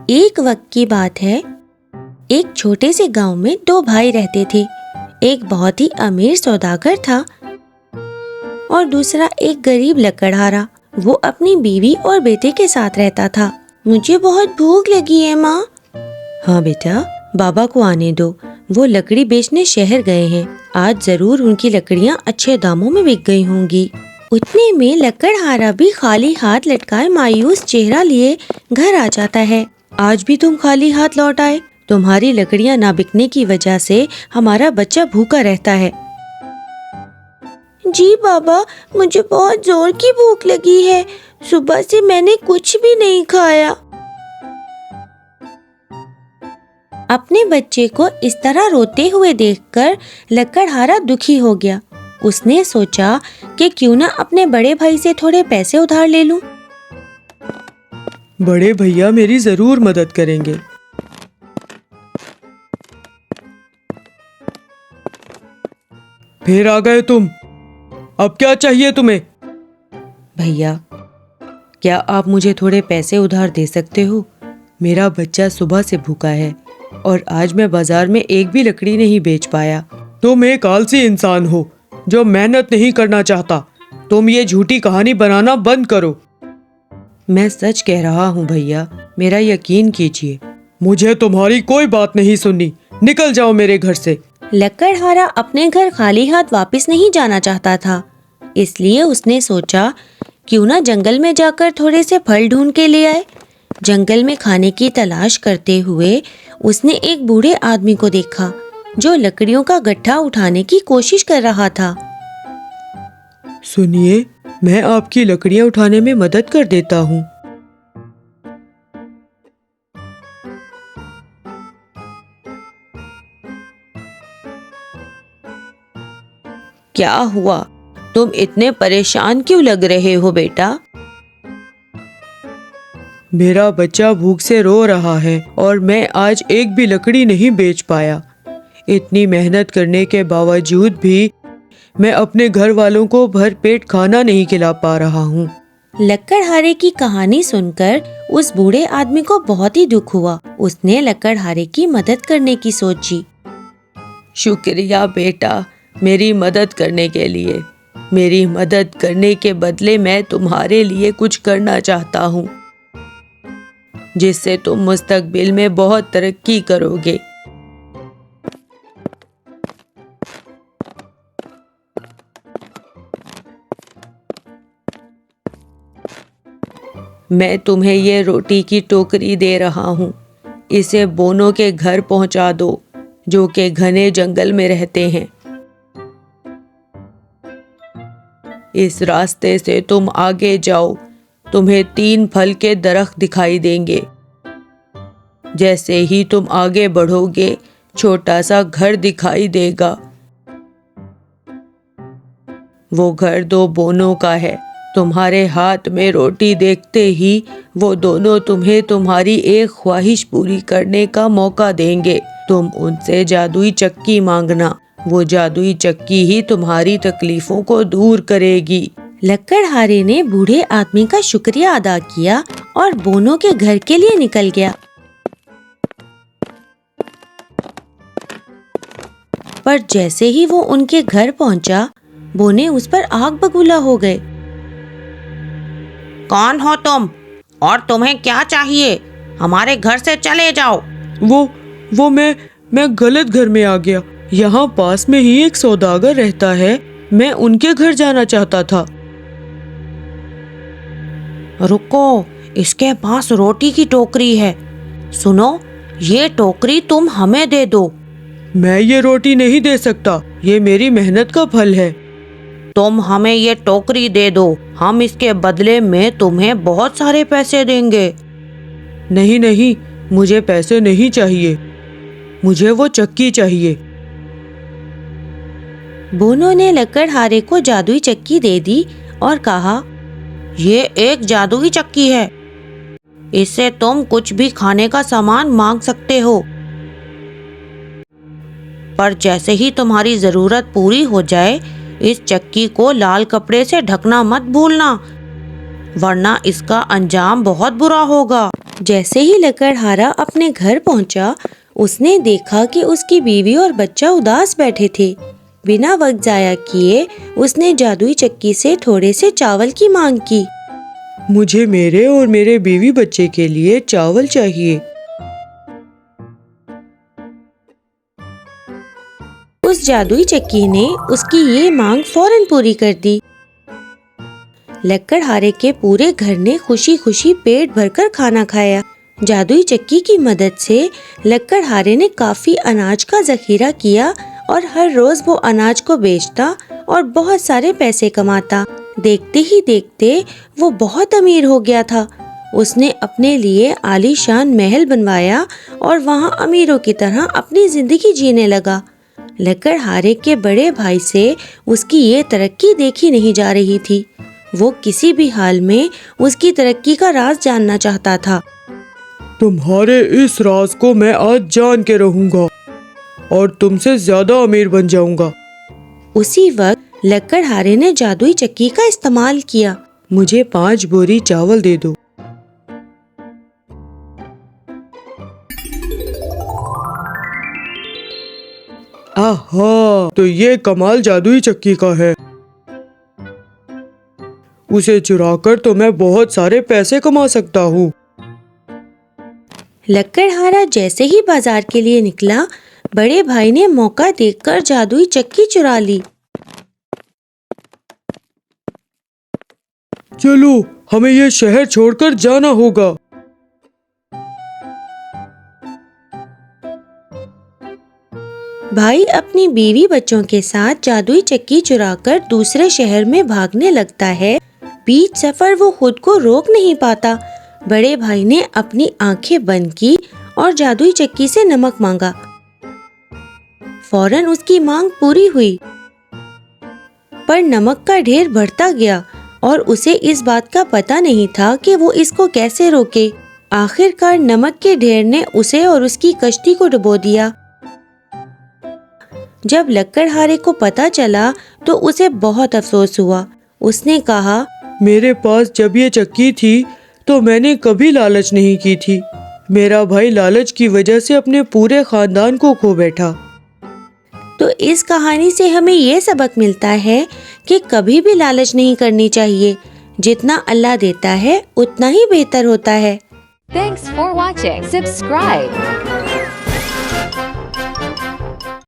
एक वक्त की बात है, एक छोटे से गांव में दो भाई रहते थे। एक बहुत ही अमीर सौदागर था और दूसरा एक गरीब लकड़हारा। वो अपनी बीवी और बेटे के साथ रहता था। मुझे बहुत भूख लगी है माँ। हाँ बेटा, बाबा को आने दो, वो लकड़ी बेचने शहर गए हैं। आज जरूर उनकी लकड़ियाँ अच्छे दामों में बिक गई होंगी। उतने में लकड़हारा भी खाली हाथ लटकाए मायूस चेहरा लिए घर आ जाता है। आज भी तुम खाली हाथ लौट आए? तुम्हारी लकड़ियाँ ना बिकने की वजह से हमारा बच्चा भूखा रहता है। जी बाबा, मुझे बहुत जोर की भूख लगी है। सुबह से मैंने कुछ भी नहीं खाया। अपने बच्चे को इस तरह रोते हुए देखकर लकड़हारा दुखी हो गया। उसने सोचा कि क्यों ना अपने बड़े भाई से थोड़े पैसे उधार ले लूं। बड़े भैया मेरी जरूर मदद करेंगे। फिर आ गए तुम। अब क्या चाहिए तुम्हें? भैया, क्या आप मुझे थोड़े पैसे उधार दे सकते हो? मेरा बच्चा सुबह से भूखा है और आज मैं बाजार में एक भी लकड़ी नहीं बेच पाया। तुम एक आलसी इंसान हो जो मेहनत नहीं करना चाहता। तुम ये झूठी कहानी बनाना बंद करो। मैं सच कह रहा हूँ भैया, मेरा यकीन कीजिए। मुझे तुम्हारी कोई बात नहीं सुननी। निकल जाओ मेरे घर से। लकड़हारा अपने घर खाली हाथ वापस नहीं जाना चाहता था, इसलिए उसने सोचा क्यों ना जंगल में जाकर थोड़े से फल ढूंढ के ले आए। जंगल में खाने की तलाश करते हुए उसने एक बूढ़े आदमी को देखा जो लकड़ियों का गट्ठा उठाने की कोशिश कर रहा था। सुनिए, मैं आपकी लकड़ियाँ उठाने में मदद कर देता हूँ। क्या हुआ? तुम इतने परेशान क्यों लग रहे हो बेटा? मेरा बच्चा भूख से रो रहा है और मैं आज एक भी लकड़ी नहीं बेच पाया। इतनी मेहनत करने के बावजूद भी मैं अपने घर वालों को भर पेट खाना नहीं खिला पा रहा हूँ। लकड़हारे की कहानी सुनकर उस बूढ़े आदमी को बहुत ही दुख हुआ। उसने लकड़हारे की मदद करने की सोची। शुक्रिया बेटा, मेरी मदद करने के लिए। मेरी मदद करने के बदले मैं तुम्हारे लिए कुछ करना चाहता हूँ, जिससे तुम मुस्तकबिल में बहुत तरक्की करोगे। मैं तुम्हें ये रोटी की टोकरी दे रहा हूँ। इसे बोनों के घर पहुँचा दो, जो कि घने जंगल में रहते हैं। इस रास्ते से तुम आगे जाओ, तुम्हें 3 फल के दरख्त दिखाई देंगे। जैसे ही तुम आगे बढ़ोगे, छोटा सा घर दिखाई देगा। वो घर 2 बोनों का है। तुम्हारे हाथ में रोटी देखते ही वो दोनों तुम्हें तुम्हारी एक ख्वाहिश पूरी करने का मौका देंगे। तुम उनसे जादुई चक्की मांगना। वो जादुई चक्की ही तुम्हारी तकलीफों को दूर करेगी। लकड़हारे ने बूढ़े आदमी का शुक्रिया अदा किया और बोनों के घर के लिए निकल गया। पर जैसे ही वो उनके घर पहुंचा, बोने उस पर आग बबूला हो गए। कौन हो तुम और तुम्हें क्या चाहिए? हमारे घर से चले जाओ। वो मैं गलत घर में आ गया। यहाँ पास में ही एक सौदागर रहता है। मैं उनके घर जाना चाहता था। रुको, इसके पास रोटी की टोकरी है। सुनो, ये टोकरी तुम हमें दे दो। मैं ये रोटी नहीं दे सकता। ये मेरी मेहनत का फल है। तुम हमें ये टोकरी दे दो, हम इसके बदले में तुम्हें बहुत सारे पैसे देंगे। नहीं, मुझे पैसे नहीं चाहिए। मुझे वो चक्की चाहिए। बोनों ने लकड़हारे को जादुई चक्की दे दी और कहा, ये एक जादुई चक्की है। इससे तुम कुछ भी खाने का सामान मांग सकते हो। पर जैसे ही तुम्हारी जरूरत पूरी हो जाए, इस चक्की को लाल कपड़े से ढकना मत भूलना, वरना इसका अंजाम बहुत बुरा होगा। जैसे ही लकड़हारा अपने घर पहुंचा, उसने देखा कि उसकी बीवी और बच्चा उदास बैठे थे। बिना वक्त जाया किए उसने जादुई चक्की से थोड़े से चावल की मांग की। मुझे मेरे और मेरे बीवी बच्चे के लिए चावल चाहिए। उस जादुई चक्की ने उसकी ये मांग फौरन पूरी कर दी। लकड़हारे के पूरे घर ने खुशी खुशी पेट भरकर खाना खाया। जादुई चक्की की मदद से लकड़हारे ने काफी अनाज का जखीरा किया और हर रोज वो अनाज को बेचता और बहुत सारे पैसे कमाता। देखते ही देखते वो बहुत अमीर हो गया था। उसने अपने लिए आलीशान महल बनवाया और वहाँ अमीरों की तरह अपनी जिंदगी जीने लगा। लकड़हारे के बड़े भाई से उसकी ये तरक्की देखी नहीं जा रही थी। वो किसी भी हाल में उसकी तरक्की का राज जानना चाहता था। तुम्हारे इस राज को मैं आज जान के रहूंगा और तुमसे ज्यादा अमीर बन जाऊंगा। उसी वक्त लकड़हारे ने जादुई चक्की का इस्तेमाल किया। मुझे 5 बोरी चावल दे दो। आहा, तो ये कमाल जादुई चक्की का है। उसे चुराकर तो मैं बहुत सारे पैसे कमा सकता हूँ। लकड़हारा जैसे ही बाजार के लिए निकला, बड़े भाई ने मौका देखकर जादुई चक्की चुरा ली। चलो, हमें ये शहर छोड़कर जाना होगा। भाई अपनी बीवी बच्चों के साथ जादुई चक्की चुराकर दूसरे शहर में भागने लगता है। बीच सफर वो खुद को रोक नहीं पाता। बड़े भाई ने अपनी आंखें बंद की और जादुई चक्की से नमक मांगा। फौरन उसकी मांग पूरी हुई, पर नमक का ढेर बढ़ता गया और उसे इस बात का पता नहीं था कि वो इसको कैसे रोके। आखिरकार नमक के ढेर ने उसे और उसकी कश्ती को डुबो दिया। जब लकड़हारे को पता चला तो उसे बहुत अफसोस हुआ। उसने कहा, मेरे पास जब ये चक्की थी तो मैंने कभी लालच नहीं की थी। मेरा भाई लालच की वजह से अपने पूरे खानदान को खो बैठा। तो इस कहानी से हमें ये सबक मिलता है कि कभी भी लालच नहीं करनी चाहिए। जितना अल्लाह देता है उतना ही बेहतर होता है। Thanks for watching. Subscribe.